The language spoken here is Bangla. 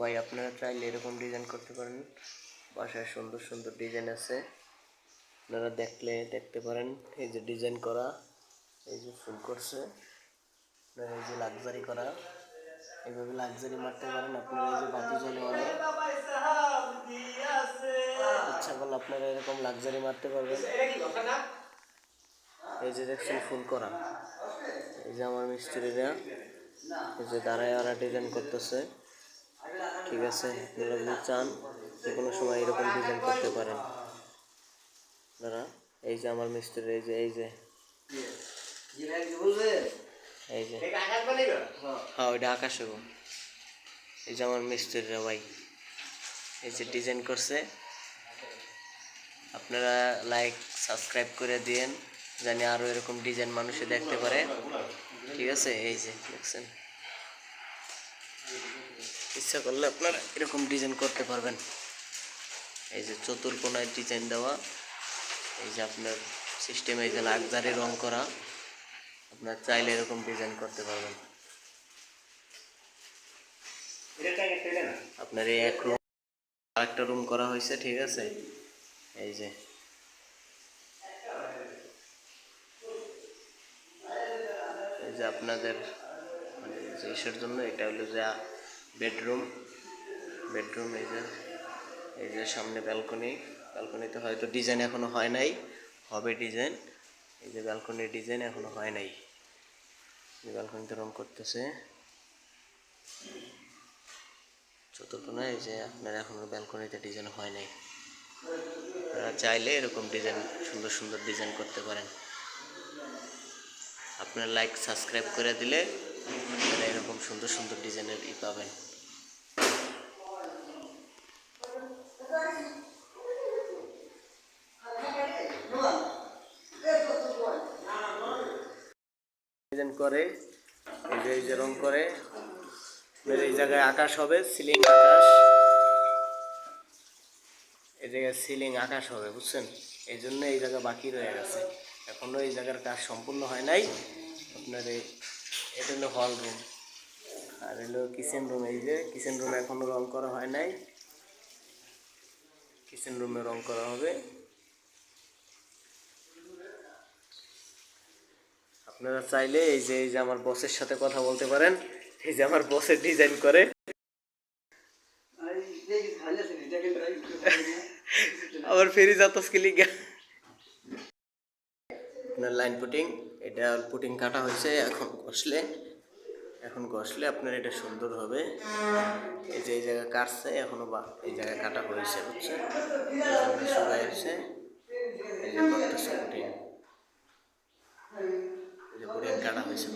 ভাই আপনারা চাইলে এরকম ডিজাইন করতে পারেন, বাসায় সুন্দর সুন্দর ডিজাইন আছে, আপনারা দেখতে পারেন। এই যে ডিজাইন করা, এই যে ফুল করছে, আপনারা এই যে লাক্সারি করা, এইভাবে লাক্সারি মারতে পারেন। আপনারা এই যে বাতি জ্বলে অনেক, ইচ্ছা করলে আপনারা এরকম লাক্সারি মারতে পারবেন। এই যে দেখছেন ফুল করা, এই যে আমার মিস্ত্রিরা এই যে দাঁড়ায় ওরা ডিজাইন করতেছে। ঠিক আছে, আপনারা যদি চান যে কোনো সময় এরকম ডিজাইন করতে পারেন আপনারা। এই যে আমার মিস্ত্রি, এই যে হ্যাঁ ওইটা আকাশ হবো। এই যে আমার মিস্ত্রিরা ভাই এই যে ডিজাইন করছে, আপনারা লাইক সাবস্ক্রাইব করে দিয়েন জানি আরও এরকম ডিজাইন মানুষে দেখতে পারে। ঠিক আছে, এই যে দেখছেন, ইচ্ছা করলে আপনারা এরকম ডিজাইন করতে পারবেন। এই যে চতুর্কোণায় ডিজাইন দেওয়া, এই যে আপনার সিস্টেমে এই যে লাক্সারি রং করা, আপনার চাইলে এরকম ডিজাইন করতে পারবেন। আপনার এই এক রুম আরেকটা রুম করা হয়েছে। ঠিক আছে, এই যে আপনাদের মানে ইসের জন্য এটা হলো যে বেডরুম। এই যে সামনে ব্যালকনিতে হয়তো ডিজাইন এখনো হয় নাই, হবে ডিজাইন। এই যে ব্যালকনির ডিজাইন এখনো হয় নাই, ব্যালকনিতে রং করতেছে চতুর্কোণা। এই যে আপনার এখনো ব্যালকনিতে ডিজাইন হয় নাই, আপনারা চাইলে এরকম ডিজাইন সুন্দর সুন্দর ডিজাইন করতে পারেন। আপনার লাইক সাবস্ক্রাইব করে দিলে আপনারা এরকম সুন্দর সুন্দর ডিজাইনের পাবেন। ডিজাইন করে এই যে রং করে, এই জায়গায় আকাশ হবে, সিলিং আকাশ, এই জায়গায় সিলিং আকাশ হবে, বুঝছেন? এই জন্য এই জায়গা বাকি রয়ে গেছে, এখনো এই জায়গার কাজ সম্পূর্ণ হয় নাই। আপনার এটা হলো হল রুম, আর হলো কিচেন রুম। এই যে কিচেন রুমে এখনো রং করা হয় নাই, কিচেন রুমে রং করা হবে। আপনারা চাইলে এই যে আমার বসের সাথে কথা বলতে পারেন। এই যে আমার বসের ডিজাইন করে, আবার ফেরি যাতস কি লিগা। আপনার লাইন পুটিং, এটা পুটিং কাটা হয়েছে, এখন ঘষলে আপনার এটা সুন্দর হবে। এই যে এই জায়গায় কাটছে এখনো, বা এই জায়গায় কাটা হয়েছে, বুঝছেন? শুকাই হচ্ছে, এই যে করতেছে পুটিং, এই যে পুটিং কাটা হয়েছে।